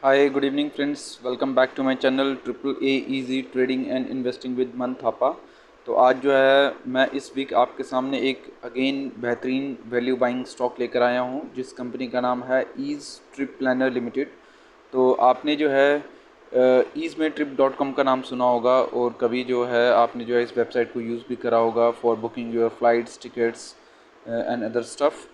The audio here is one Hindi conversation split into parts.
Hi, good evening, friends. Welcome back to my channel triple a easy trading and investing with मन थापा। तो आज जो है मैं इस वीक आपके सामने एक अगेन बेहतरीन वैल्यू बाइंग स्टॉक लेकर आया हूँ जिस कंपनी का नाम है ईज ट्रिप प्लानर लिमिटेड। तो आपने जो है ईज में ट्रिप डॉट कॉम का नाम सुना होगा और कभी जो है आपने जो है इस वेबसाइट को यूज़ भी करा होगा for booking your flights tickets and other stuff.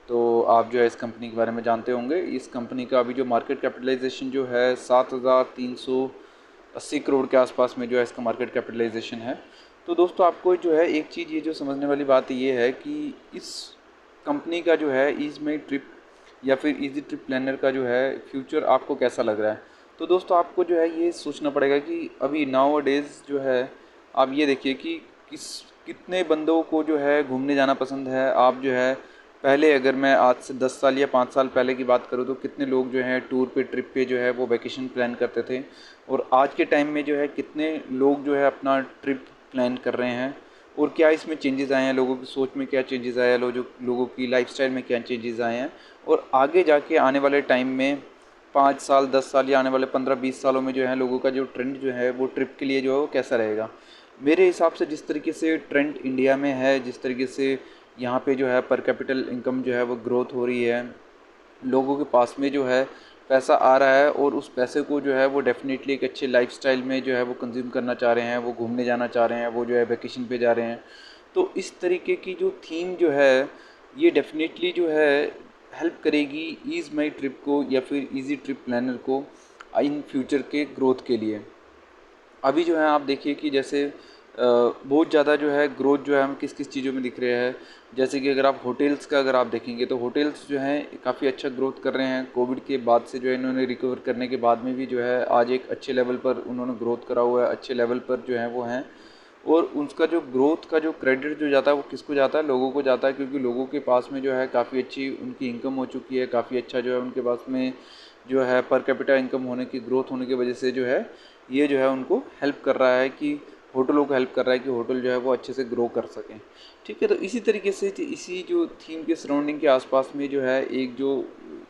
तो आप जो है इस कंपनी के बारे में जानते होंगे। इस कंपनी का अभी जो मार्केट कैपिटलाइजेशन जो है 7,380 करोड़ के आसपास में जो है इसका मार्केट कैपिटलाइजेशन है। तो दोस्तों आपको जो है एक चीज़ ये जो समझने वाली बात ये है कि इस कंपनी का जो है ईज माई ट्रिप या फिर इजी ट्रिप प्लानर का जो है फ्यूचर आपको कैसा लग रहा है। तो दोस्तों आपको जो है ये सोचना पड़ेगा कि अभी नाउ डेज़ जो है आप ये देखिए कि किस कितने बंदों को जो है घूमने जाना पसंद है। आप जो है पहले अगर मैं आज से 10 साल या 5 साल पहले की बात करूँ तो कितने लोग जो हैं टूर पे ट्रिप पे जो है वो वैकेशन प्लान करते थे और आज के टाइम में जो है कितने लोग जो है अपना ट्रिप प्लान कर रहे हैं और क्या इसमें चेंजेस आए हैं, लोगों की सोच में क्या चेंजेस आए हैं, लोगों की लाइफस्टाइल में क्या चेंजेस आए हैं और आगे जाके आने वाले टाइम में 5 साल 10 साल या आने वाले 15-20 सालों में जो है लोगों का जो ट्रेंड जो है वो ट्रिप के लिए जो है वो कैसा रहेगा। मेरे हिसाब से जिस तरीके से ट्रेंड इंडिया में है, जिस तरीके से यहाँ पे जो है पर कैपिटल इनकम जो है वो ग्रोथ हो रही है, लोगों के पास में जो है पैसा आ रहा है और उस पैसे को जो है वो डेफिनेटली एक अच्छे लाइफस्टाइल में जो है वो कंज्यूम करना चाह रहे हैं, वो घूमने जाना चाह रहे हैं, वो जो है वैकेशन पे जा रहे हैं। तो इस तरीके की जो थीम जो है ये डेफिनेटली जो है हेल्प करेगी ईज़ माई ट्रिप को या फिर इजी ट्रिप प्लानर को इन फ्यूचर के ग्रोथ के लिए। अभी जो है आप देखिए कि जैसे बहुत ज़्यादा जो है ग्रोथ जो है हम किस किस चीज़ों में दिख रहे हैं। जैसे कि अगर आप होटल्स का अगर आप देखेंगे तो होटल्स जो हैं काफ़ी अच्छा ग्रोथ कर रहे हैं। कोविड के बाद से जो है इन्होंने रिकवर करने के बाद में भी जो है आज एक अच्छे लेवल पर उन्होंने ग्रोथ करा हुआ है, अच्छे लेवल पर जो है वो हैं। और उसका जो ग्रोथ का जो क्रेडिट जो जाता है वो किसको जाता है, लोगों को जाता है, क्योंकि लोगों के पास में जो है काफ़ी अच्छी उनकी इनकम हो चुकी है, काफ़ी अच्छा जो है उनके पास में जो है पर कैपिटा इनकम होने की ग्रोथ होने की वजह से जो है ये जो है उनको हेल्प कर रहा है कि होटलों को हेल्प कर रहा है कि होटल जो है वो अच्छे से ग्रो कर सकें। ठीक है, तो इसी तरीके से इसी जो थीम के सराउंडिंग के आसपास में जो है एक जो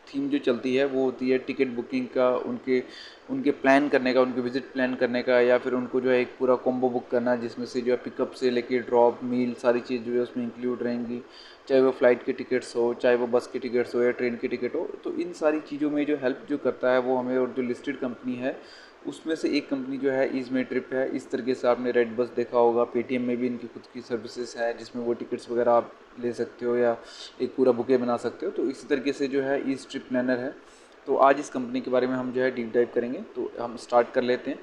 थीम जो चलती है वो होती है टिकट बुकिंग का, उनके उनके प्लान करने का, उनके विजिट प्लान करने का, या फिर उनको जो है एक पूरा कॉम्बो बुक करना जिसमें से जो है पिकअप से लेके ड्रॉप मील सारी चीज़ जो है उसमें इंक्लूड रहेंगी। चाहे वो फ्लाइट के टिकट्स हो, चाहे वो बस के टिकट्स हो या ट्रेन के टिकट हो, तो इन सारी चीज़ों में जो हेल्प जो करता है वो हमें, और जो लिस्टेड कंपनी है उसमें से एक कंपनी जो है ईज़ माई ट्रिप है। इस तरीके से आपने रेड बस देखा होगा, पेटीएम में भी इनकी खुद की सर्विसेज है जिसमें वो टिकट्स वगैरह आप ले सकते हो या एक पूरा बुके बना सकते हो। तो इसी तरीके से जो है ईज़ ट्रिप प्लानर है। तो आज इस कंपनी के बारे में हम जो है डीप डाइव करेंगे, तो हम स्टार्ट कर लेते हैं।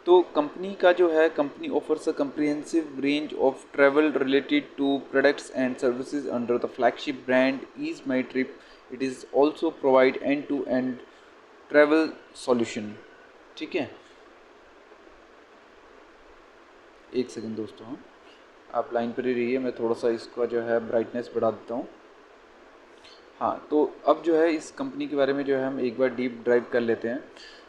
तो कंपनी का जो है, company offers a comprehensive range of travel related to products and services under the flagship brand ease my trip. It is also provide end to end travel solution. ठीक है, एक सेकंड दोस्तों, हाँ आप लाइन पर ही रहिए, मैं थोड़ा सा इसका जो है ब्राइटनेस बढ़ा देता हूँ। हाँ, तो अब जो है इस कंपनी के बारे में जो है हम एक बार डीप ड्राइव कर लेते हैं।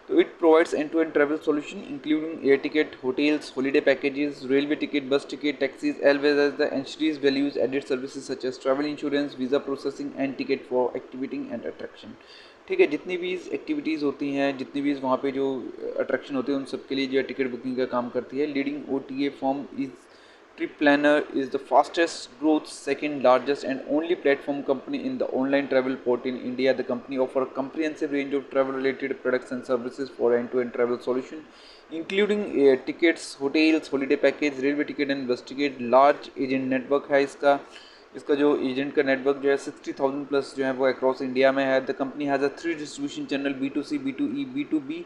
तो it provides end to end travel solution including air ticket, hotels, holiday packages, railway ticket, bus ticket, taxis, as well as the entities values added services such as travel insurance, visa processing and ticket for activity and attraction. ठीक है, जितनी भी एक्टिविटीज़ होती हैं, जितनी भी वहाँ पे जो अट्रैक्शन होते हैं उन सब के लिए जो है टिकट बुकिंग का काम करती है। Leading OTA form is Trip Planner is the fastest growth, second largest and only platform company in the online travel port in India. The company offers a comprehensive range of travel related products and services for end-to-end travel solution, including tickets, hotels, holiday package, railway ticket and bus ticket. Large agent network है इसका। इसका जो एजेंट का नेटवर्क जो है 60,000 प्लस जो है वो अक्रॉस इंडिया में है। The company has a 3 distribution channel, B2C, B2E, B2B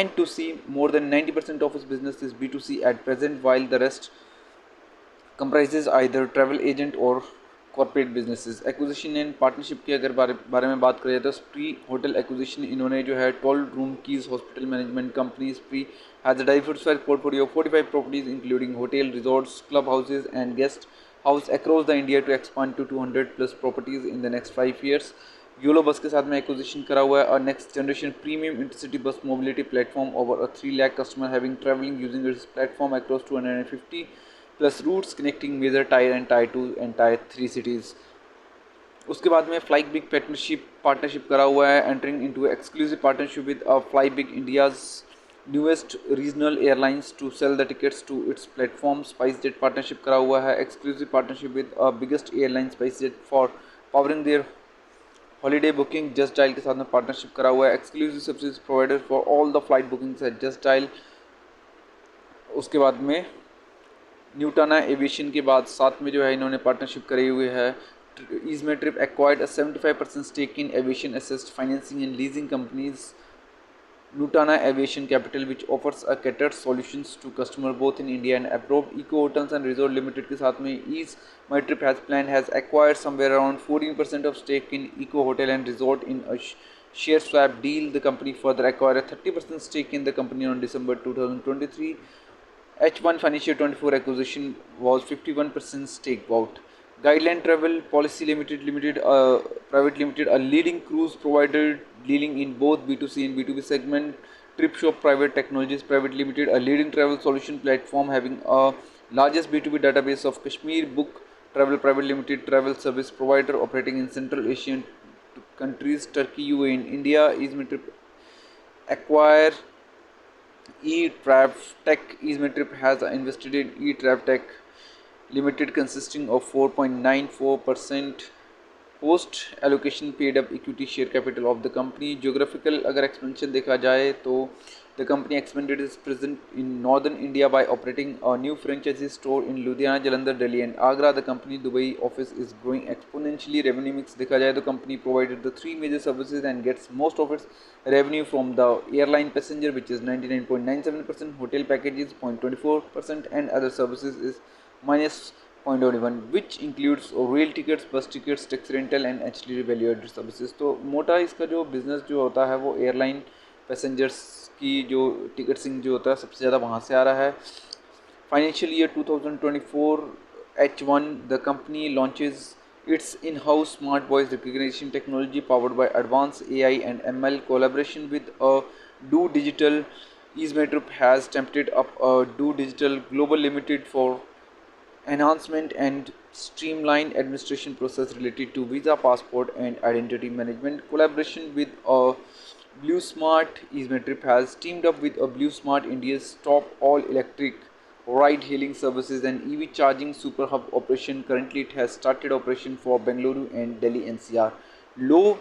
and to C. More than 90% of its business is B2C at present, while the rest comprises either travel agent और corporate businesses. Acquisition and partnership के अगर बारे में बात करें तो स्प्री होटल एक्विजिशन इन्होंने जो है 12 room keys hospital management company spree has a diversified portfolio of 45 properties including hotel, resorts, club houses and guest house across the India to expand to 200 plus properties in the next 5 years। Yolo bus के साथ में एक्विजिशन करा हुआ है और next generation premium intercity bus mobility platform over 3 lakh customer having travelling using its platform across 250 plus routes connecting major tier and tier 2 and tier 3 cities। उसके बाद में फ्लाई बिग पार्टनरशिप करा हुआ है, entering into exclusive partnership with fly big India's newest regional airlines to sell the tickets to its platform. SpiceJet partnership करा हुआ है, exclusive partnership with biggest airline SpiceJet for powering their holiday booking. Justdial के साथ में पार्टनरशिप करा हुआ है, exclusive services provider for all the flight bookings at Justdial. उसके बाद में न्यूटाना एविएशन के बाद साथ में जो है इन्होंने पार्टनरशिप करी हुई है। EaseMyTrip acquired a 75% stake in aviation assist financing and leasing companies Nutana Aviation Capital, which offers a catered solutions to customer both in India and abroad. Eco Hotels and Resort Limited के साथ में Ease My Trip has acquired somewhere around 14% of stake in Eco Hotel and Resort in a share swap deal. The company further acquired a 30% stake in the company on December 2023. H1 financial 24 acquisition was 51% stake bought. Guideline Travel Policy Limited, Private Limited, a leading cruise provider dealing in both B2C and B2B segment. TripShop Private Technologies Private Limited, a leading travel solution platform having a largest B2B database of Kashmir. Book Travel Private Limited, travel service provider operating in Central Asian countries, Turkey, UAE, and India. Easytrip acquire eTravTech. Easytrip has invested in eTravTech Limited consisting of 4.94% post allocation paid up equity share capital of the company. Geographical अगर expansion देखा जाए तो the company expanded its presence in northern India by operating a new franchisee store in Ludhiana, Jalandhar, Delhi and Agra. The company Dubai office is growing exponentially. Revenue mix देखा जाए तो company provided the three major services and gets most of its revenue from the airline passenger, which is 99.97%, hotel packages 0.24% and other services is minus 0.21, which includes rail tickets, bus tickets, taxi rental and HD value added services. तो मोटा इसका जो बिज़नेस जो होता है वो एयरलाइन पैसेंजर्स की जो टिकट्सिंग जो होता है सबसे ज़्यादा वहाँ से आ रहा है। Financial year 2024 H1 the company launches its in-house smart voice recognition technology powered by advanced AI and ML collaboration with a Do Digital. Easytrip has tempted up a Do Digital Global Limited for enhancement and streamlined administration process related to visa, passport and identity management. Collaboration with a Blue Smart. Easytrip has teamed up with a Blue Smart, India's top all-electric ride-hailing services and EV charging super hub operation. Currently, it has started operation for Bengaluru and Delhi NCR. Low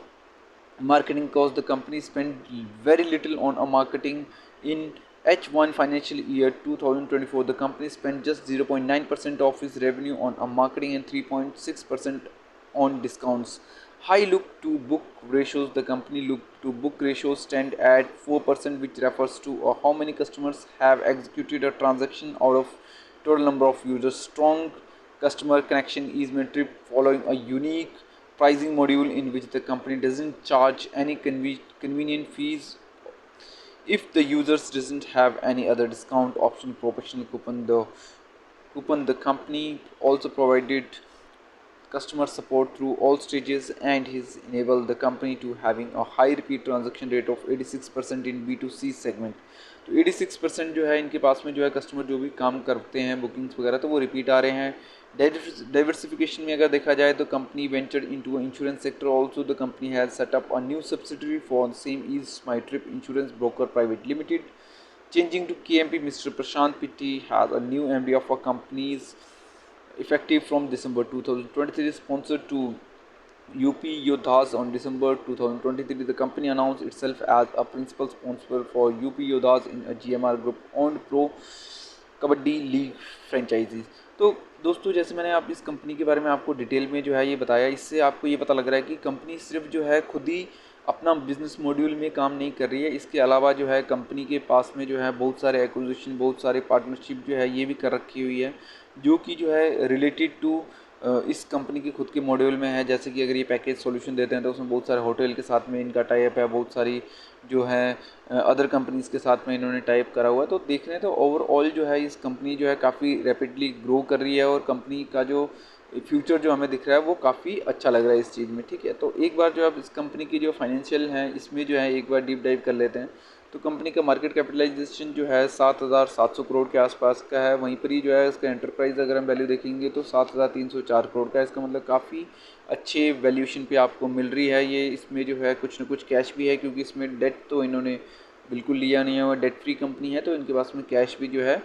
marketing cost. The company spent very little on a marketing in H1 financial year 2024. The company spent just 0.9% of its revenue on a marketing and 3.6% on discounts. High look to book ratios. The company look to book ratios stand at 4%, which refers to how many customers have executed a transaction out of total number of users. Strong customer connection is metric following a unique pricing module in which the company doesn't charge any convenient fees if the users doesn't have any other discount option, promotional coupon. The company also provided customer support through all stages and has enabled the company to having a high repeat transaction rate of 86% in B2C segment. तो 86% जो है इनके पास में जो है कस्टमर जो भी काम करते हैं बुकिंग्स वगैरह तो वो रिपीट आ रहे हैं। डाइवर्सिफिकेशन में अगर देखा जाए तो company ventured into insurance sector also. The company has set up a new subsidiary for same is my trip insurance broker private limited. Changing to KMP, Mr. Prashant Pitti has a new MD of a company's effective from December 2023, sponsored to UP Yodhas on December 2023. The company announced itself as a principal sponsor for UP Yodhas in a GMR Group owned Pro kabaddi league franchises. तो दोस्तों जैसे मैंने आप इस कंपनी के बारे में आपको डिटेल में जो है ये बताया, इससे आपको ये पता लग रहा है कि कंपनी सिर्फ जो है खुद ही अपना बिजनेस मॉड्यूल में काम नहीं कर रही है, इसके अलावा जो है कंपनी के पास में जो है बहुत सारे एक्विजिशन, बहुत सारे पार्टनरशिप जो है ये भी कर रखी हुई है जो कि जो है रिलेटेड टू इस कंपनी के खुद के मॉड्यूल में है। जैसे कि अगर ये पैकेज सॉल्यूशन देते हैं तो उसमें बहुत सारे होटल के साथ में इनका टाइप है, बहुत सारी जो है अदर कंपनीज़ के साथ में इन्होंने टाइप करा हुआ है। तो देख रहे हैं तो ओवरऑल जो है इस कंपनी जो है काफ़ी रैपिडली ग्रो कर रही है और कंपनी का जो फ्यूचर जो हमें दिख रहा है वो काफ़ी अच्छा लग रहा है इस चीज़ में। ठीक है, तो एक बार जो अब इस कंपनी की जो फाइनेंशियल है इसमें जो है एक बार डीप डाइव कर लेते हैं। तो कंपनी का मार्केट कैपिटलाइजेशन जो है 7,700 करोड़ के आसपास का है। वहीं पर ही जो है इसका एंटरप्राइज अगर हम वैल्यू देखेंगे तो 7,304 करोड़ का है। इसका मतलब काफ़ी अच्छे वैल्यूएशन पे आपको मिल रही है ये। इसमें जो है कुछ ना कुछ कैश भी है, क्योंकि इसमें डेट तो इन्होंने बिल्कुल लिया नहीं है और डेट फ्री कंपनी है, तो इनके पास में कैश भी जो है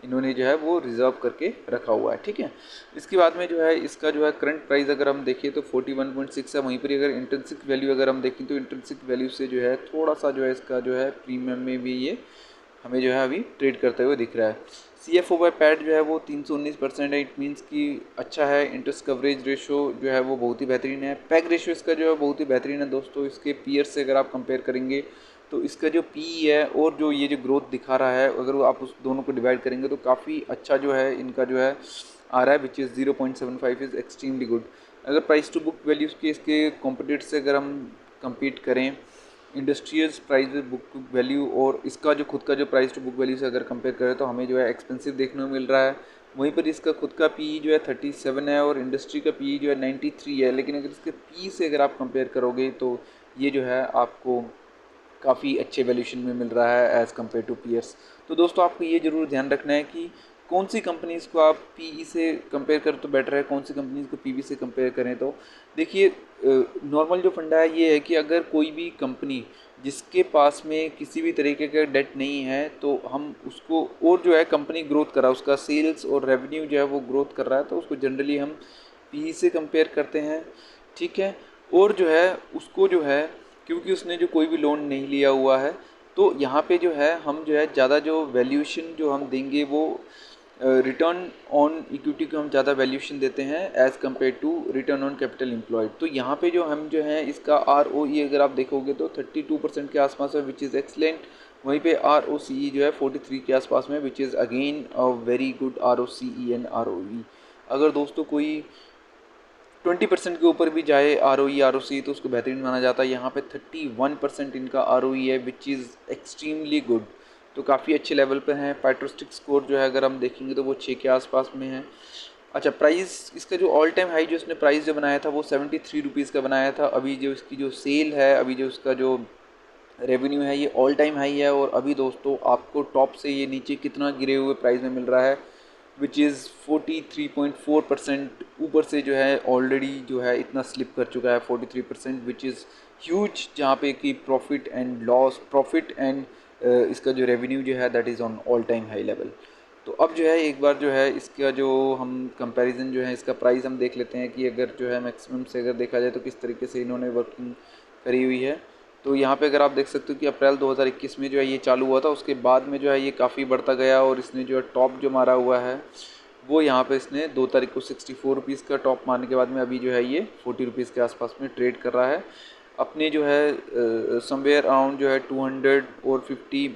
इन्होंने जो है वो रिज़र्व करके रखा हुआ है। ठीक है, इसके बाद में जो है इसका जो है करंट प्राइस अगर हम देखें तो 41.6 है। वहीं पर अगर इंट्रिंसिक वैल्यू अगर हम देखें तो इंट्रिंसिक वैल्यू से जो है थोड़ा सा जो है इसका जो है प्रीमियम में भी ये हमें जो है अभी ट्रेड करते हुए दिख रहा है। CFO बाय पैट जो है वो 319% है। इट मीन्स कि अच्छा है। इंटरेस्ट कवरेज रेशो जो है वो बहुत ही बेहतरीन है। पैग रेशो इसका जो है बहुत ही बेहतरीन है दोस्तों। इसके पीयर्स से अगर आप कंपेयर करेंगे तो इसका जो PE है और जो ये जो ग्रोथ दिखा रहा है, अगर वो आप उस दोनों को डिवाइड करेंगे तो काफ़ी अच्छा जो है इनका जो है आ रहा है, which is 0.75 is extremely good. अगर प्राइस टू बुक वैल्यूज़ के इसके कॉम्पिटिटर से अगर हम compete करें इंडस्ट्रियल्स प्राइस बुक वैल्यू और इसका जो खुद का जो प्राइस टू बुक वैल्यू से अगर कंपेयर करें तो हमें जो है एक्सपेंसिव देखने को मिल रहा है। वहीं पर इसका खुद का PE जो है 37 है और इंडस्ट्री का PE जो है 93 है। लेकिन अगर इसके PE से अगर आप कंपेयर करोगे तो ये जो है आपको काफ़ी अच्छे वैल्यूशन में मिल रहा है एज़ कम्पेयर टू पीयर्स। तो दोस्तों आपको ये ज़रूर ध्यान रखना है कि कौन सी कंपनीज़ को आप PE से कंपेयर करें तो बेटर है, कौन सी कंपनीज़ को PB से कंपेयर करें तो। देखिए नॉर्मल जो फंडा है ये है कि अगर कोई भी कंपनी जिसके पास में किसी भी तरीके का डेट नहीं है तो हम उसको, और जो है कंपनी ग्रोथ कर रहा है, उसका सेल्स और रेवेन्यू जो है वो ग्रोथ कर रहा है, तो उसको जनरली हम PE से कंपेयर करते हैं। ठीक है, और जो है उसको जो है क्योंकि उसने जो कोई भी लोन नहीं लिया हुआ है, तो यहाँ पे जो है हम जो है ज़्यादा जो वैल्यूएशन जो हम देंगे वो रिटर्न ऑन इक्विटी को हम ज़्यादा वैल्यूएशन देते हैं as compare to return on capital employed. तो यहाँ पे जो हम जो है इसका ROE अगर आप देखोगे तो 32% के आसपास है, विच इज़ एक्सलेंट। वहीं पे ROCE जो है 43 के आसपास में, which is again a very good ROCE and ROE। अगर दोस्तों कोई 20% के ऊपर भी जाए ROE ROC तो उसको बेहतरीन माना जाता है। यहाँ पे 31% इनका ROE है, विच इज़ एक्सट्रीमली गुड। तो काफ़ी अच्छे लेवल पे हैं। पैट्रोस्टिक स्कोर जो है अगर हम देखेंगे तो वो 6 के आसपास में है। अच्छा, प्राइस इसका जो ऑल टाइम हाई जो इसने प्राइस जो बनाया था वो 73 रुपीज़ का बनाया था। अभी जो इसकी जो सेल है, अभी जो इसका जो रेवेन्यू है ये ऑल टाइम हाई है। और अभी दोस्तों आपको टॉप से ये नीचे कितना गिरे हुए प्राइस में मिल रहा है, विच इज़ 43.4%। ऊपर से जो है ऑलरेडी जो है इतना स्लिप कर चुका है 43%, विच इज़ ह्यूज। जहाँ पे कि प्रॉफिट एंड इसका जो रेवेन्यू जो है that is on all time high level. तो अब जो है एक बार जो है इसका जो हम कंपैरिजन जो है इसका प्राइस हम देख लेते हैं कि अगर जो है मैक्सिमम से अगर देखा जाए तो किस तरीके से इन्होंने वर्किंग करी हुई है। तो यहाँ पे अगर आप देख सकते हो कि अप्रैल 2021 में जो है ये चालू हुआ था, उसके बाद में जो है ये काफ़ी बढ़ता गया और इसने जो है टॉप जो मारा हुआ है वो यहाँ पे इसने 2 तारीख को 64 रुपीज़ का टॉप मारने के बाद में अभी जो है ये 40 रुपीज़ के आसपास में ट्रेड कर रहा है। अपने जो है समवेयर अराउंड जो है 200 और 50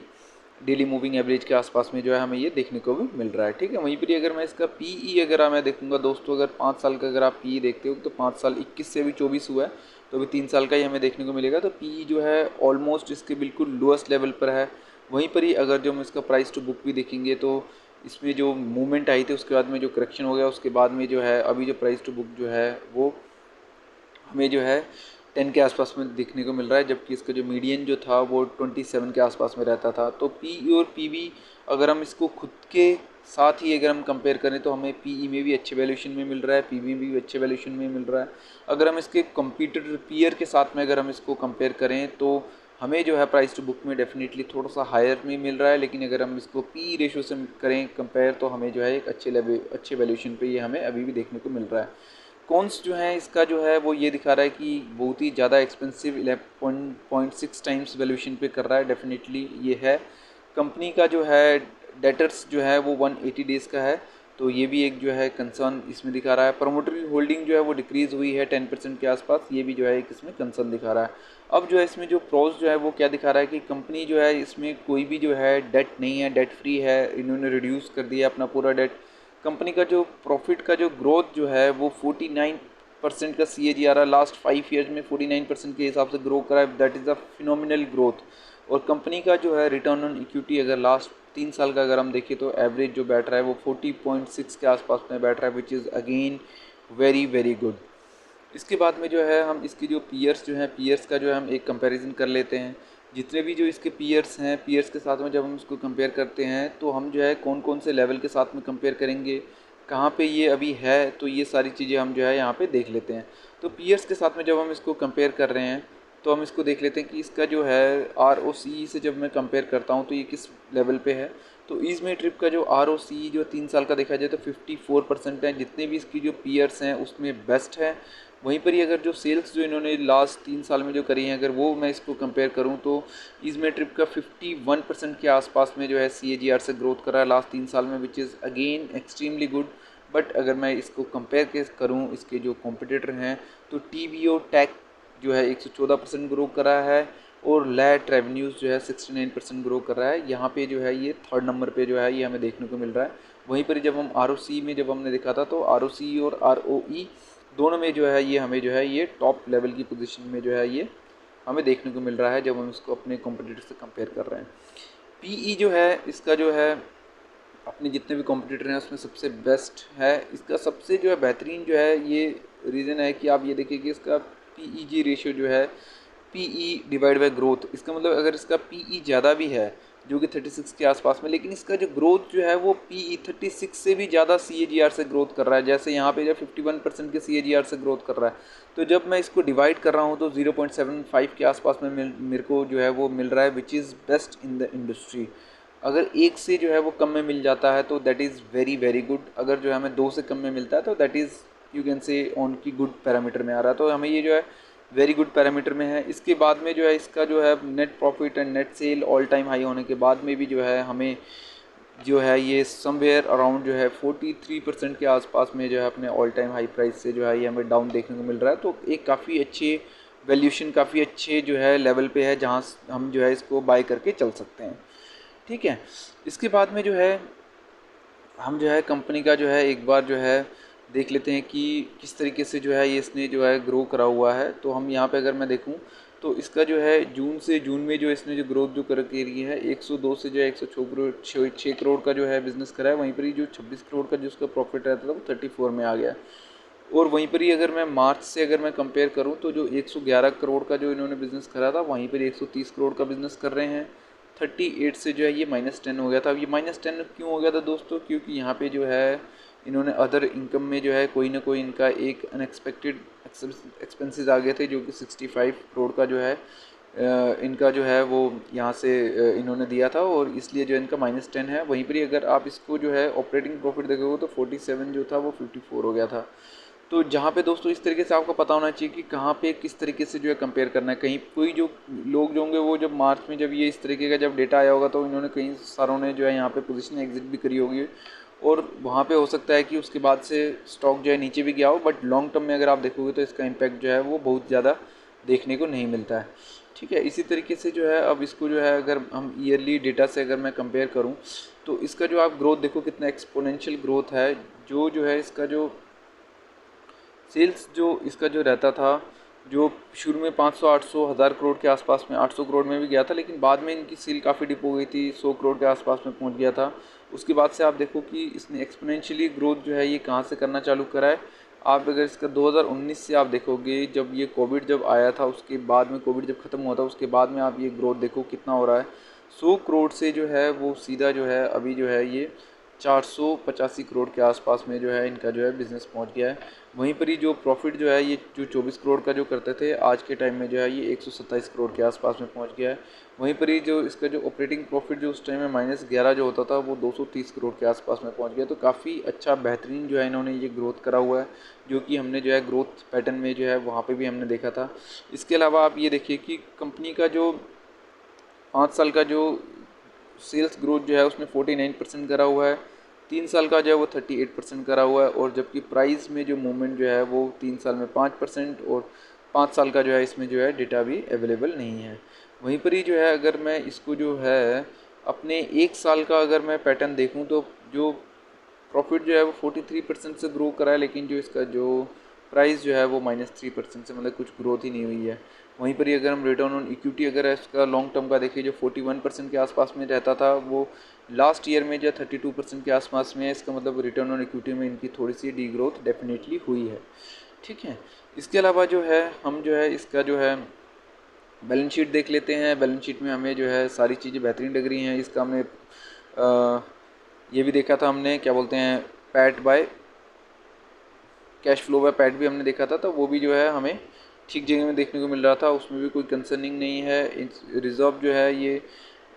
डेली मूविंग एवरेज के आसपास में जो है हमें ये देखने को भी मिल रहा है। ठीक है, वहीं पर अगर मैं इसका PE अगर मैं देखूंगा दोस्तों, अगर 5 साल का अगर आप PE देखते हो तो 5 साल 21 से अभी 24 हुआ है, तो अभी 3 साल का ही हमें देखने को मिलेगा। तो PE जो है ऑलमोस्ट इसके बिल्कुल लोएस्ट लेवल पर है। वहीं पर ही अगर जो हम इसका प्राइस टू बुक भी देखेंगे तो इसमें जो मूवमेंट आई थी उसके बाद में जो करेक्शन हो गया, उसके बाद में जो है अभी जो प्राइस टू बुक जो है वो हमें जो है 10 के आसपास में देखने को मिल रहा है, जबकि इसका जो मीडियन जो था वो 27 के आसपास में रहता था। तो PE और PB अगर हम इसको खुद के साथ ही अगर हम कंपेयर करें तो हमें PE में भी अच्छे वैल्यूशन में मिल रहा है, PB में भी अच्छे वैल्यूशन में मिल रहा है। अगर हम इसके कंपीटर पीयर के साथ में अगर हम इसको कंपेयर करें तो हमें जो है प्राइस टू बुक में डेफिनेटली थोड़ा सा हायर में मिल रहा है, लेकिन अगर हम इसको PE रेशो से करें कंपेयर तो हमें जो है एक अच्छे वैल्यूशन पे ये हमें अभी भी देखने को मिल रहा है। कॉन्स जो है इसका जो है वो ये दिखा रहा है कि बहुत ही ज़्यादा एक्सपेंसिव 11.6 टाइम्स वैल्यूशन पे कर रहा है, डेफिनेटली ये है। कंपनी का जो है डेटर्स जो है वो 180 डेज़ का है, तो ये भी एक जो है कंसर्न इसमें दिखा रहा है। प्रमोटरी होल्डिंग जो है वो डिक्रीज़ हुई है 10% के आसपास, ये भी जो है एक इसमें कंसर्न दिखा रहा है। अब जो है इसमें जो प्रोज जो है वो क्या दिखा रहा है कि कंपनी जो है इसमें कोई भी जो है डेट नहीं है, डेट फ्री है, इन्होंने रिड्यूस कर दिया अपना पूरा डेट। कंपनी का जो प्रॉफिट का जो ग्रोथ जो है वो 49% का CAGR है लास्ट 5 ईयर्स में, 49% के हिसाब से ग्रो करा है, that is a phenomenal growth. और कंपनी का जो है रिटर्न ऑन इक्विटी अगर लास्ट 3 साल का अगर हम देखें तो एवरेज जो बैठ रहा है वो 40.6 के आसपास में बैठ रहा है, which is again very very good. इसके बाद में जो है हम इसकी जो पीयर्स जो हैं, पीयर्स का जो है हम एक कंपैरिजन कर लेते हैं। जितने भी जो इसके पीयर्स हैं, पीयर्स के साथ में जब हम इसको कंपेयर करते हैं तो हम जो है कौन कौन से लेवल के साथ में कंपेयर करेंगे, कहाँ पे ये अभी है, तो ये सारी चीज़ें हम जो है यहाँ पे देख लेते हैं। तो पीयर्स के साथ में जब हम इसको कंपेयर कर रहे हैं तो हम इसको देख लेते हैं कि इसका जो है ROCE से जब मैं कंपेयर करता हूँ तो ये किस लेवल पे है। तो ईज़में ट्रिप का जो ROCE जो 3 साल का देखा जाए तो 54% है, जितने भी इसकी जो पीयर्स हैं उसमें बेस्ट है। वहीं पर ही अगर जो सेल्स जो इन्होंने लास्ट 3 साल में जो करी हैं, अगर वो मैं इसको कंपेयर करूं तो ईज़में ट्रिप का 51% के आसपास में जो है CAGR से ग्रोथ करा है लास्ट 3 साल में, which is again extremely good. But अगर मैं इसको कंपेयर करूं इसके जो कॉम्पिटिटर हैं तो TVO टेक जो है 114% ग्रो करा है और लैट रेवेन्यूज़ जो है 69% ग्रो कर रहा है। यहाँ पे जो है ये थर्ड नंबर पे जो है ये हमें देखने को मिल रहा है। वहीं पर जब हम ROCE में जब हमने देखा था तो ROCE और ROE दोनों में जो है ये हमें जो है ये टॉप लेवल की पोजीशन में जो है ये हमें देखने को मिल रहा है जब हम इसको अपने कॉम्पिटिटर से कंपेयर कर रहे हैं। PE जो है इसका जो है अपने जितने भी कॉम्पिटिटर हैं उसमें सबसे बेस्ट है। इसका सबसे जो है बेहतरीन जो है ये रीज़न है कि आप ये देखिए कि इसका PEG रेशियो जो है PE डिवाइड बाय ग्रोथ, इसका मतलब अगर इसका PE ज़्यादा भी है जो कि 36 के आसपास में, लेकिन इसका जो ग्रोथ जो है वो PE 36 से भी ज़्यादा CAGR से ग्रोथ कर रहा है। जैसे यहाँ पे जब 51% के CAGR से ग्रोथ कर रहा है तो जब मैं इसको डिवाइड कर रहा हूँ तो 0.75 के आसपास में मेरे को जो है वो मिल रहा है, which is best in the industry. अगर एक से जो है वो कम में मिल जाता है तो that is very very good. अगर जो है हमें 2 से कम में मिलता है तो that is you can say on की गुड पैरामीटर में आ रहा है, तो हमें ये जो है वेरी गुड पैरामीटर में है। इसके बाद में जो है इसका जो है net profit and net cell all time high होने के बाद में भी जो है हमें जो है ये समवेयर अराउंड जो है 43% के आसपास में जो है अपने ऑल टाइम हाई प्राइस से जो है ये हमें डाउन देखने को मिल रहा है। तो एक काफ़ी अच्छे वैल्यूशन, काफ़ी अच्छे जो है लेवल पे है जहाँ हम जो है इसको बाय करके चल सकते हैं। ठीक है, इसके बाद में जो है हम जो है कंपनी का जो है एक बार जो है देख लेते हैं कि किस तरीके से जो है ये इसने जो है ग्रो करा हुआ है। तो हम यहाँ पे अगर मैं देखूँ तो इसका जो है जून से जून में जो इसने जो ग्रोथ जो कर के रही है 102 से जो है 106 करोड़ का जो है बिज़नेस करा है। वहीं पर ही जो 26 करोड़ का जो उसका प्रॉफिट रहता था वो 34 में आ गया। और वहीं पर ही अगर मैं मार्च से अगर मैं कंपेयर करूं तो जो 111 करोड़ का जो इन्होंने बिज़नेस करा था वहीं पर 130 करोड़ का बिज़नेस कर रहे हैं। 38 से जो है ये -10 हो गया था। अब ये -10 क्यों हो गया था दोस्तों, क्योंकि यहाँ पे जो है इन्होंने अदर इनकम में जो है कोई ना कोई इनका एक अनएक्सपेक्टेड एक्सपेंसेस आ गए थे जो कि 65 करोड़ का जो है इनका जो है वो यहाँ से इन्होंने दिया था और इसलिए जो इनका -10 है। वहीं पर ही अगर आप इसको जो है ऑपरेटिंग प्रॉफिट देखोगे तो 47 जो था वो 54 हो गया था। तो जहाँ पे दोस्तों इस तरीके से आपको पता होना चाहिए कि कहाँ पे किस तरीके से जो है कंपेयर करना है। कहीं कोई जो लोग जो होंगे वो जब मार्च में जब ये इस तरीके का जब डेटा आया होगा तो इन्होंने कई सारों ने जो है यहाँ पे पोजीशन एग्जिट भी करी होगी और वहाँ पे हो सकता है कि उसके बाद से स्टॉक जो है नीचे भी गया हो, बट लॉन्ग टर्म में अगर आप देखोगे तो इसका इम्पैक्ट जो है वो बहुत ज़्यादा देखने को नहीं मिलता है। ठीक है, इसी तरीके से जो है अब इसको जो है अगर हम ईयरली डेटा से अगर मैं कंपेयर करूँ तो इसका जो आप ग्रोथ देखो कितना एक्सपोनेंशियल ग्रोथ है। जो है इसका जो सेल्स जो इसका जो रहता था जो शुरू में 500 800 हज़ार करोड़ के आसपास में 800 करोड़ में भी गया था, लेकिन बाद में इनकी सेल काफ़ी डिप हो गई थी, 100 करोड़ के आसपास में पहुंच गया था। उसके बाद से आप देखो कि इसने एक्सपोनेंशियली ग्रोथ जो है ये कहाँ से करना चालू करा है। आप अगर इसका 2019 से आप देखोगे जब ये कोविड जब आया था उसके बाद में, कोविड जब ख़त्म हुआ था उसके बाद में आप ये ग्रोथ देखो कितना हो रहा है। 100 करोड़ से जो है वो सीधा जो है अभी जो है ये 485 करोड़ के आसपास में जो है इनका जो है बिज़नेस पहुंच गया है। वहीं पर ही जो प्रॉफिट जो है ये जो 24 करोड़ का जो करते थे आज के टाइम में जो है ये 127 करोड़ के आसपास में पहुंच गया है। वहीं पर ही जो इसका जो ऑपरेटिंग प्रॉफिट जो उस टाइम में -11 जो होता था वो 230 करोड़ के आसपास में पहुंच गया। तो काफ़ी अच्छा बेहतरीन जो है इन्होंने ये ग्रोथ करा हुआ है, जो कि हमने जो है ग्रोथ पैटर्न में जो है वहाँ पर भी हमने देखा था। इसके अलावा आप ये देखिए कि कंपनी का जो 5 साल का जो सेल्स ग्रोथ जो है उसमें 49% करा हुआ है, 3 साल का जो है वो 38% करा हुआ है, और जबकि प्राइस में जो मूवमेंट जो है वो 3 साल में 5% और 5 साल का जो है इसमें जो है डेटा भी अवेलेबल नहीं है। वहीं पर ही जो है अगर मैं इसको जो है अपने 1 साल का अगर मैं पैटर्न देखूं तो जो प्रॉफिट जो है वो 43% से ग्रो करा है, लेकिन जो इसका जो प्राइस जो है वो -3% से, मतलब कुछ ग्रोथ ही नहीं हुई है। वहीं पर ही अगर हम रिटर्न ऑन इक्विटी अगर इसका लॉन्ग टर्म का देखिए जो 41% के आसपास में रहता था वो लास्ट ईयर में जो 32% के आसपास में है। इसका मतलब रिटर्न ऑन इक्विटी में इनकी थोड़ी सी डी ग्रोथ डेफिनेटली हुई है। ठीक है, इसके अलावा जो है हम जो है इसका जो है बैलेंस शीट देख लेते हैं। बैलेंस शीट में हमें जो है सारी चीज़ें बेहतरीन लग रही हैं। इसका हमने ये भी देखा था, हमने क्या बोलते हैं PAT by cash flow bye PAT भी हमने देखा था, तो वो भी जो है हमें ठीक जगह में देखने को मिल रहा था, उसमें भी कोई कंसर्निंग नहीं है। रिजर्व जो है ये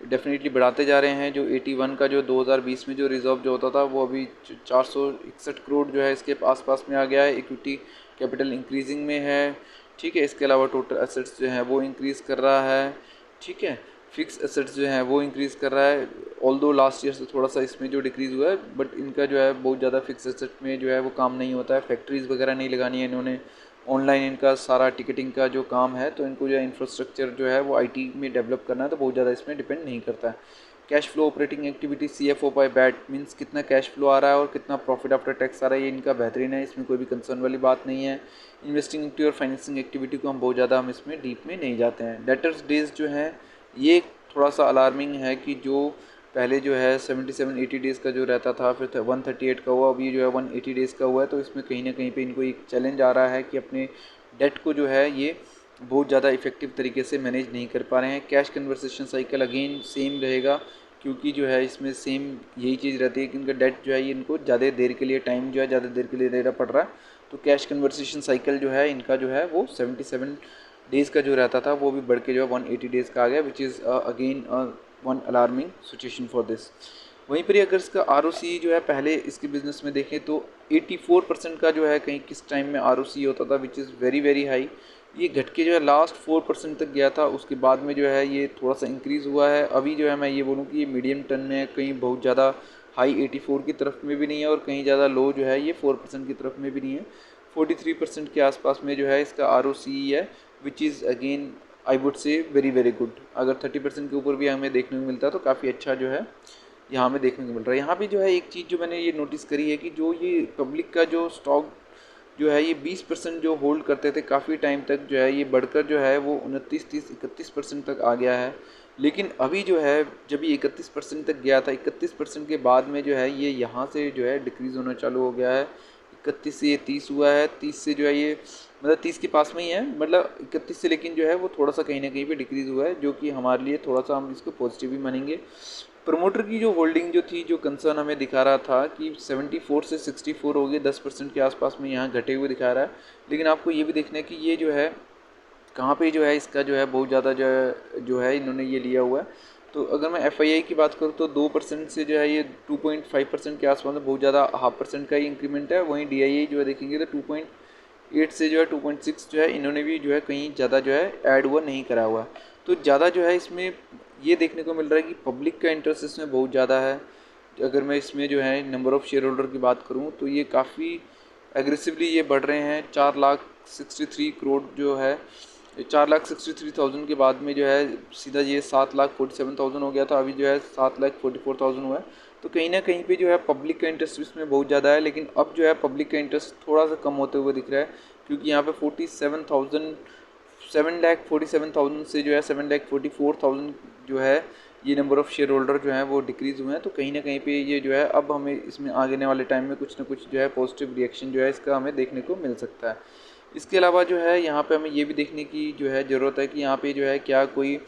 डेफिनेटली बढ़ाते जा रहे हैं। जो 81 का जो 2020 में जो रिजर्व जो होता था वो अभी 461 करोड़ जो है इसके आसपास में आ गया है। इक्विटी कैपिटल इंक्रीजिंग में है, ठीक है। इसके अलावा टोटल एसेट्स जो है वो इंक्रीज़ कर रहा है, ठीक है। फिक्स एसेट्स जो है वो इंक्रीज़ कर रहा है, ऑल दो लास्ट ईयर से थोड़ा सा इसमें जो डिक्रीज़ हुआ है, बट इनका जो है बहुत ज़्यादा फिक्स एसेट में जो है वो काम नहीं होता है। फैक्ट्रीज़ वगैरह नहीं लगानी है इन्होंने, ऑनलाइन इनका सारा टिकटिंग का जो काम है, तो इनको जो है इंफ्रास्ट्रक्चर जो है वो आईटी में डेवलप करना है, तो बहुत ज़्यादा इसमें डिपेंड नहीं करता है। Cash flow operating activity CFO by bat means कितना कैश फ्लो आ रहा है और कितना प्रॉफिट आफ्टर टैक्स आ रहा है, ये इनका बेहतरीन है, इसमें कोई भी कंसर्न वाली बात नहीं है। इन्वेस्टिंग एक्टिविटी और फाइनेंसिंग एक्टिविटी को हम बहुत ज़्यादा हम इसमें डीप में नहीं जाते हैं। डेटर्स डेज जो है ये थोड़ा सा अलार्मिंग है कि जो पहले जो है 77-80 डेज़ का जो रहता था, फिर 138 का हुआ, अभी जो है 180 डेज़ का हुआ है। तो इसमें कहीं ना कहीं पे इनको एक चैलेंज आ रहा है कि अपने डेट को जो है ये बहुत ज़्यादा इफेक्टिव तरीके से मैनेज नहीं कर पा रहे हैं। Cash conversation cycle again same रहेगा, क्योंकि जो है इसमें सेम यही चीज़ रहती है कि इनका डेट जो है ये इनको ज़्यादा देर के लिए टाइम जो है ज़्यादा देर के लिए देना पड़ रहा है। तो कैश कन्वर्सेशन साइकिल जो है इनका जो है वो 77 डेज़ का जो रहता था वो भी बढ़ के जो है 180 डेज़ का आ गया, which is again one alarming situation for this. वहीं पर अगर इसका आर जो है पहले इसके बिज़नेस में देखें तो 84% का जो है कहीं किस टाइम में आर होता था, which is very very high. ये घट के जो है लास्ट 4% तक गया था, उसके बाद में जो है ये थोड़ा सा इंक्रीज़ हुआ है। अभी जो है मैं ये बोलूँ कि ये मीडियम टर्न में है, कहीं बहुत ज़्यादा हाई 84 की तरफ में भी नहीं है और कहीं ज़्यादा लो जो है ये 4% की तरफ में भी नहीं है। 43% के आसपास में जो है इसका आर है, which is again I would say very very good. अगर 30% के ऊपर भी हमें देखने को मिलता है तो काफ़ी अच्छा जो है यहाँ हमें देखने को मिल रहा है। यहाँ पे जो है एक चीज़ जो मैंने ये नोटिस करी है कि जो ये पब्लिक का जो स्टॉक जो है ये 20% जो होल्ड करते थे काफ़ी टाइम तक, जो है ये बढ़कर जो है वो 29-30-31% तक आ गया है। लेकिन अभी जो है जब ये 31% तक गया था, 31% के बाद में जो है ये यहाँ से जो है डिक्रीज़ होना चालू हो गया है। 31 से ये 30 हुआ है, 30 से जो है ये मतलब 30 के पास में ही है, मतलब 31 से, लेकिन जो है वो थोड़ा सा कहीं ना कहीं पे डिक्रीज़ हुआ है, जो कि हमारे लिए थोड़ा सा हम इसको पॉजिटिव भी मानेंगे। प्रमोटर की जो होल्डिंग जो थी, जो कंसर्न हमें दिखा रहा था कि 74 से 64 हो गए, 10% के आसपास में यहाँ घटे हुए दिखा रहा है। लेकिन आपको ये भी देखना है कि ये जो है कहाँ पे जो है इसका जो है बहुत ज़्यादा जो है इन्होंने ये लिया हुआ है। तो अगर मैं एफ की बात करूँ तो 2% से जो है ये 2.5% के आसपास में बहुत ज़्यादा 0.5% का ही इंक्रीमेंट है। वहीं डी जो है देखेंगे तो 2.8 से जो है 2.6 जो है इन्होंने भी जो है कहीं ज़्यादा जो है ऐड हुआ नहीं करा हुआ। तो ज़्यादा जो है इसमें ये देखने को मिल रहा है कि पब्लिक का इंटरेस्ट इसमें बहुत ज़्यादा है। अगर मैं इसमें जो है नंबर ऑफ़ शेयर होल्डर की बात करूँ तो ये काफ़ी एग्रेसिवली ये बढ़ रहे हैं। 4,63 करोड़ जो है, 4,63,000 के बाद में जो है सीधा ये 7,47,000 हो गया था, अभी जो है 7,44,000 हुआ है। तो कहीं ना कहीं पे जो है पब्लिक का इंटरेस्ट इसमें बहुत ज़्यादा है, लेकिन अब जो है पब्लिक का इंटरेस्ट थोड़ा सा कम होते हुए दिख रहा है, क्योंकि यहाँ पे 7,47,000 से जो है 7,44,000 जो है ये नंबर ऑफ़ शेयर होल्डर जो हैं वो डिक्रीज़ हुए हैं। तो कहीं ना कहीं पे ये जो है अब हमें इसमें आगे वाले टाइम में कुछ ना कुछ जो है पॉजिटिव रिएक्शन जो है इसका हमें देखने को मिल सकता है। इसके अलावा जो है यहाँ पे हमें ये भी देखने की जो है ज़रूरत है कि यहाँ पे जो है क्या कोई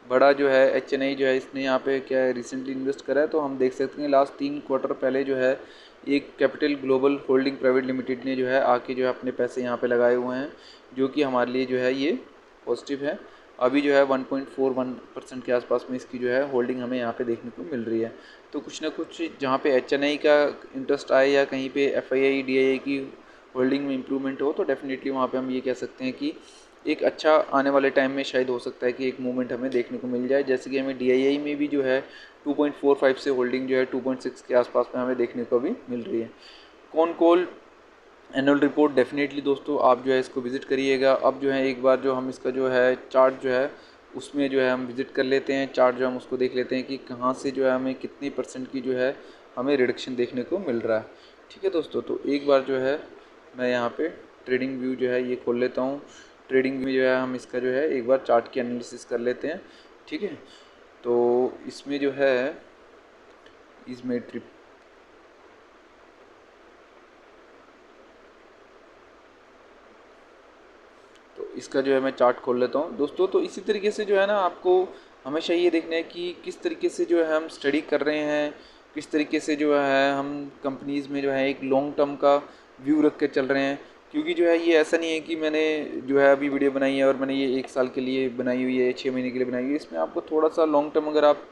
बड़ा जो है HNI जो है इसने यहाँ पे क्या रिसेंटली इन्वेस्ट करा है। तो हम देख सकते हैं लास्ट 3 क्वार्टर पहले जो है एक capital global holding private limited ने जो है आके जो है अपने पैसे यहाँ पे लगाए हुए हैं, जो कि हमारे लिए जो है ये पॉजिटिव है। अभी जो है 1.41% के आसपास में इसकी जो है होल्डिंग हमें यहाँ पे देखने को मिल रही है। तो कुछ ना कुछ जहाँ पे HNI का इंटरेस्ट आए या कहीं पे FII DII की होल्डिंग में इम्प्रूवमेंट हो, तो डेफिनेटली वहाँ पे हम ये कह सकते हैं कि एक अच्छा आने वाले टाइम में शायद हो सकता है कि एक मूवमेंट हमें देखने को मिल जाए। जैसे कि हमें DII में भी जो है 2.45 से होल्डिंग जो है 2.6 के आसपास में हमें देखने को भी मिल रही है। कॉनकोल एनुअल रिपोर्ट डेफिनेटली दोस्तों आप जो है इसको विज़िट करिएगा। अब जो है एक बार जो हम इसका जो है चार्ट जो है उसमें जो है हम विज़िट कर लेते हैं, चार्ट जो हम उसको देख लेते हैं कि कहाँ से जो है हमें कितनी % की जो है हमें रिडक्शन देखने को मिल रहा है। ठीक है दोस्तों, तो एक बार जो है मैं यहाँ पे ट्रेडिंग व्यू जो है ये खोल लेता हूँ। ट्रेडिंग व्यू जो है हम इसका जो है एक बार चार्ट की एनालिसिस कर लेते हैं। ठीक है, तो इसमें जो है इसमें ट्रिप तो इसका जो है मैं चार्ट खोल लेता हूँ दोस्तों। तो इसी तरीके से जो है ना आपको हमेशा ये देखना है कि किस तरीके से जो है हम स्टडी कर रहे हैं, किस तरीके से जो है हम कंपनीज़ में जो है एक लॉन्ग टर्म का व्यू रख के चल रहे हैं। क्योंकि जो है ये ऐसा नहीं है कि मैंने जो है अभी वीडियो बनाई है और मैंने ये 1 साल के लिए बनाई हुई है, 6 महीने के लिए बनाई हुई है। इसमें आपको थोड़ा सा लॉन्ग टर्म, अगर आप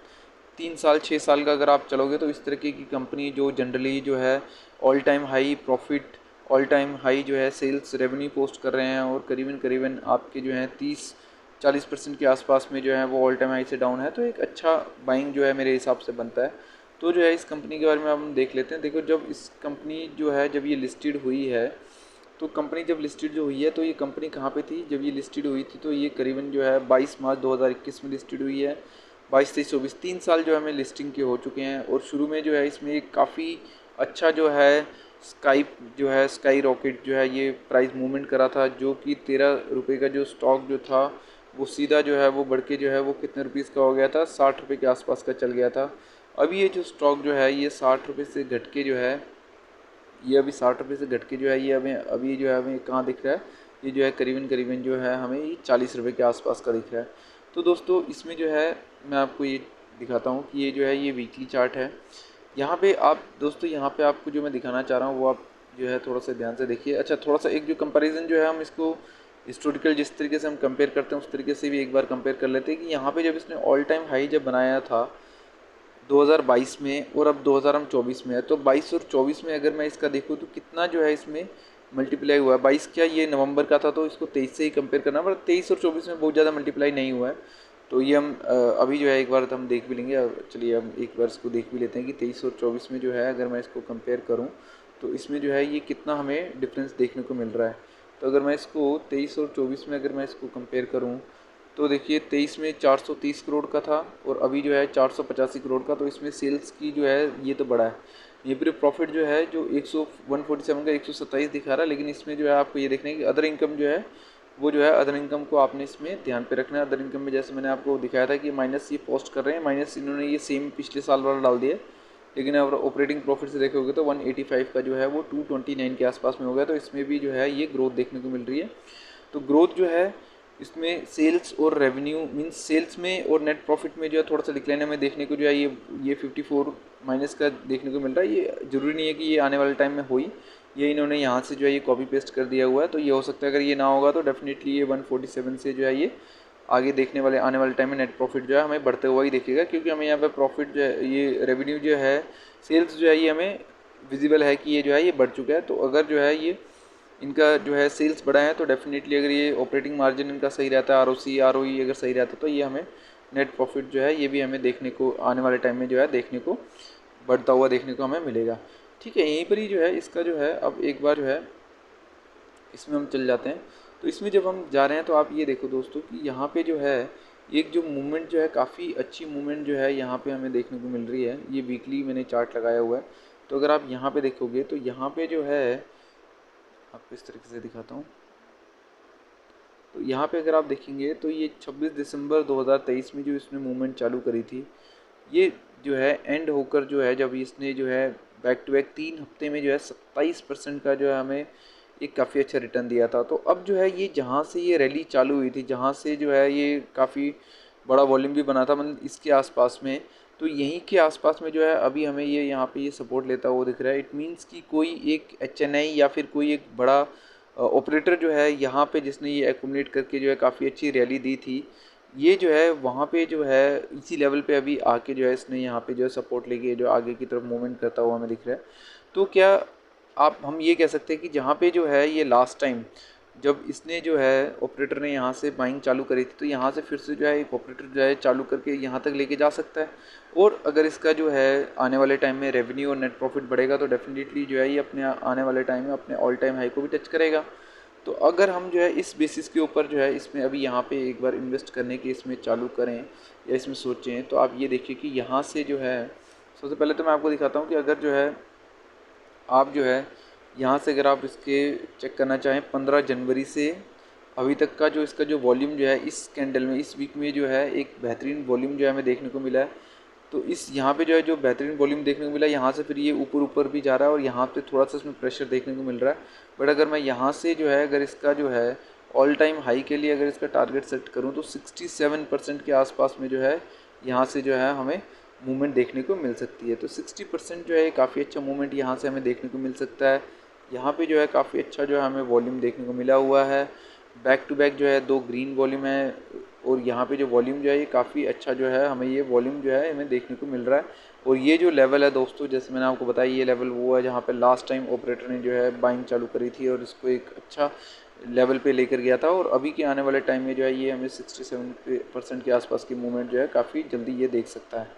3 साल 6 साल का अगर आप चलोगे तो इस तरीके की कंपनी जो जनरली जो है all time high profit, all time high जो है सेल्स रेवेन्यू पोस्ट कर रहे हैं और करीबन करीबन आपके जो है 30-40% के आसपास में जो है वो ऑल टाइम हाई से डाउन है, तो एक अच्छा बाइंग जो है मेरे हिसाब से बनता है। तो जो है इस कंपनी के बारे में हम देख लेते हैं। देखो, जब इस कंपनी जो है जब ये लिस्टेड हुई है, तो कंपनी जब लिस्टेड जो हुई है तो ये कंपनी कहाँ पे थी जब ये लिस्टेड हुई थी, तो ये करीबन जो है 22 मार्च 2021 में लिस्टेड हुई है। 22, 23, 24 3 साल जो है हमें लिस्टिंग के हो चुके हैं। और शुरू में जो है इसमें एक काफ़ी अच्छा जो है स्काई रॉकेट जो है ये प्राइस मूवमेंट करा था, जो कि 13 रुपये का जो स्टॉक जो था वो सीधा जो है वो बढ़ के जो है वो कितने रुपीज़ का हो गया था, 60 रुपये के आसपास का चल गया था। अभी ये जो स्टॉक जो है ये 60 रुपये से घट के जो है ये अभी 60 रुपये से घट के जो है ये हमें अभी जो है हमें कहाँ दिख रहा है, ये जो है करीबन करीबन जो है हमें ये 40 रुपये के आसपास का दिख रहा है। तो दोस्तों इसमें जो है मैं आपको ये दिखाता हूँ कि ये जो है ये वीकली चार्ट है। यहाँ पे आप दोस्तों, यहाँ पे आपको जो मैं दिखाना चाह रहा हूँ वो आप जो है थोड़ा सा ध्यान से देखिए। अच्छा, थोड़ा सा एक जो कंपैरिजन जो है हम इसको हिस्टोरिकल जिस तरीके से हम कंपेयर करते हैं उस तरीके से भी एक बार कंपेयर कर लेते हैं कि यहाँ पे जब इसने ऑल टाइम हाई जब बनाया था 2022 में और अब 2024 में है, तो 22 और 24 में अगर मैं इसका देखूँ तो कितना जो है इसमें मल्टीप्लाई हुआ है। 22 क्या, ये नवंबर का था तो इसको 23 से ही कंपेयर करना, पर 23 और 24 में बहुत ज़्यादा मल्टीप्लाई नहीं हुआ है। तो ये हम अभी जो है एक बार तो हम देख भी लेंगे। चलिए हम एक बार इसको देख भी लेते हैं कि 23 और 24 में जो है अगर मैं इसको कंपेयर करूँ तो इसमें जो है ये कितना हमें डिफरेंस देखने को मिल रहा है। तो अगर मैं इसको 23 और 24 में अगर मैं इसको कंपेयर करूँ तो देखिए 23 में 430 करोड़ का था और अभी जो है 485 करोड़ का। तो इसमें सेल्स की जो है ये तो बड़ा है। ये फिर प्रॉफिट जो है जो 147 का 127 दिखा रहा है, लेकिन इसमें जो है आपको ये देखना है कि अदर इनकम जो है वो जो है अदर इनकम को आपने इसमें ध्यान पे रखना है। अदर इनकम में जैसे मैंने आपको दिखाया था कि माइनस ये पोस्ट कर रहे हैं, माइनस इन्होंने ये सेम पिछले साल वाला डाल दिया, लेकिन अगर ऑपरेटिंग प्रॉफिट से देखोगे तो 185 का जो है वो 229 के आसपास में हो गया। तो इसमें भी जो है ये ग्रोथ देखने को मिल रही है। तो ग्रोथ जो है इसमें सेल्स और रेवेन्यू मींस सेल्स में और नेट प्रॉफिट में जो है थोड़ा सा डिक्लाइन हमें देखने को जो है ये 54 माइनस का देखने को मिल रहा है। ये ज़रूरी नहीं है कि ये आने वाले टाइम में हुई, ये इन्होंने यहाँ से जो है ये कॉपी पेस्ट कर दिया हुआ है। तो ये हो सकता है अगर ये ना होगा तो डेफिनेटली ये 147 से जो है ये आगे देखने वाले आने वाले टाइम में नेट प्रॉफिट जो है हमें बढ़ते हुआ ही दिखेगा, क्योंकि हमें यहाँ पे प्रॉफिट जो है ये रेवेन्यू जो है सेल्स जो है ये हमें विजिबल है कि ये जो है ये बढ़ चुका है। तो अगर जो है ये इनका जो है सेल्स बढ़ा है तो डेफिनेटली अगर ये ऑपरेटिंग मार्जिन इनका सही रहता है, आरओसी आरओई अगर सही रहता है, तो ये हमें नेट प्रॉफिट जो है ये भी हमें देखने को आने वाले टाइम में जो है देखने को बढ़ता हुआ देखने को हमें मिलेगा। ठीक है, यहीं पर ही जो है इसका जो है अब एक बार जो है इसमें हम चल जाते हैं। तो इसमें जब हम जा रहे हैं तो आप ये देखो दोस्तों कि यहाँ पे जो है एक जो मूवमेंट जो है काफ़ी अच्छी मूवमेंट जो है यहाँ पे हमें देखने को मिल रही है। ये वीकली मैंने चार्ट लगाया हुआ है। तो अगर आप यहाँ पे देखोगे तो यहाँ पे जो है आपको इस तरीके से दिखाता हूँ। तो यहाँ पे अगर आप देखेंगे तो ये 26 दिसंबर 2023 में जो इसने मूवमेंट चालू करी थी, ये जो है एंड होकर जो है जब इसने जो है बैक टू बैक 3 हफ्ते में जो है 27% का जो है हमें एक काफ़ी अच्छा रिटर्न दिया था। तो अब जो है ये जहाँ से ये रैली चालू हुई थी, जहाँ से जो है ये काफ़ी बड़ा वॉल्यूम भी बना था, मतलब इसके आसपास में, तो यहीं के आसपास में जो है अभी हमें ये यहाँ पे ये सपोर्ट लेता हुआ दिख रहा है। इट मीन्स कि कोई एक HNI या फिर कोई एक बड़ा ऑपरेटर जो है यहाँ पे जिसने ये एक्यूमुलेट करके जो है काफ़ी अच्छी रैली दी थी, ये जो है वहाँ पे जो है इसी लेवल पे अभी आके जो है इसने यहाँ पे जो है सपोर्ट लेके जो आगे की तरफ मूवमेंट करता हुआ हमें दिख रहा है। तो क्या आप हम ये कह सकते हैं कि जहाँ पे जो है ये लास्ट टाइम जब इसने जो है ऑपरेटर ने यहाँ से बाइंग चालू करी थी, तो यहाँ से फिर से जो है एक ऑपरेटर जो है चालू करके यहाँ तक लेके जा सकता है। और अगर इसका जो है आने वाले टाइम में रेवेन्यू और नेट प्रॉफिट बढ़ेगा तो डेफिनेटली जो है ये अपने आने वाले टाइम में अपने ऑल टाइम हाई को भी टच करेगा। तो अगर हम जो है इस बेसिस के ऊपर जो है इसमें अभी यहाँ पे एक बार इन्वेस्ट करने की इसमें चालू करें या इसमें सोचें, तो आप ये देखिए कि यहाँ से जो है सबसे पहले तो मैं आपको दिखाता हूँ कि अगर जो है आप जो है यहाँ से अगर आप इसके चेक करना चाहें 15 जनवरी से अभी तक का जो इसका जो वॉल्यूम जो है इस कैंडल में इस वीक में जो है एक बेहतरीन वॉल्यूम जो है हमें देखने को मिला है। तो इस यहाँ पे जो है जो बेहतरीन वॉल्यूम देखने को मिला है, यहाँ से फिर ये ऊपर ऊपर भी जा रहा है और यहाँ पे थोड़ा सा इसमें प्रेशर देखने को मिल रहा है। बट अगर मैं यहाँ से जो है अगर इसका जो है ऑल टाइम हाई के लिए अगर इसका टारगेट सेट करूँ तो 67% के आसपास में जो है यहाँ से जो है हमें मूवमेंट देखने को मिल सकती है। तो 60% जो है काफ़ी अच्छा मूवमेंट यहाँ से हमें देखने को मिल सकता है। यहाँ पे जो है काफ़ी अच्छा जो है हमें वॉल्यूम देखने को मिला हुआ है। बैक टू बैक जो है 2 ग्रीन वॉल्यूम है और यहाँ पे जो वॉल्यूम जो है ये काफ़ी अच्छा जो है हमें ये वॉल्यूम जो है हमें देखने को मिल रहा है। और ये जो लेवल है दोस्तों, जैसे मैंने आपको बताया, ये लेवल वो है जहाँ पे लास्ट टाइम ऑपरेटर ने जो है बाइंग चालू करी थी और इसको एक अच्छा लेवल पे लेकर गया था। और अभी के आने वाले टाइम में जो है ये हमें 67% के आसपास की मूवमेंट जो है काफ़ी जल्दी ये देख सकता है।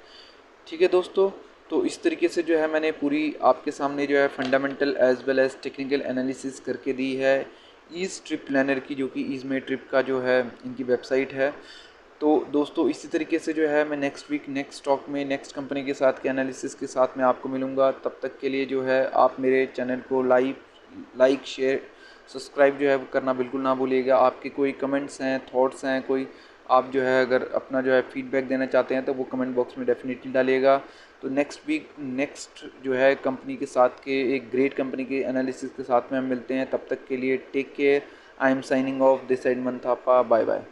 ठीक है दोस्तों, तो इस तरीके से जो है मैंने पूरी आपके सामने जो है fundamental as well as technical analysis करके दी है ईज़ ट्रिप प्लानर की, जो कि ईज़ में ट्रिप का जो है इनकी वेबसाइट है। तो दोस्तों इसी तरीके से जो है मैं नेक्स्ट वीक नेक्स्ट स्टॉक में नेक्स्ट कंपनी के साथ के एनालिसिस के साथ में आपको मिलूँगा। तब तक के लिए जो है आप मेरे चैनल को लाइक शेयर सब्सक्राइब जो है करना बिल्कुल ना भूलिएगा। आपके कोई कमेंट्स हैं, थॉट्स हैं, कोई आप जो है अगर अपना जो है फीडबैक देना चाहते हैं तो वो कमेंट बॉक्स में डेफिनेटली डालिएगा। तो नेक्स्ट वीक नेक्स्ट जो है कंपनी के साथ के एक ग्रेट कंपनी के एनालिसिस के साथ में हम मिलते हैं। तब तक के लिए take care. I am signing off this side मंथापा। Bye bye.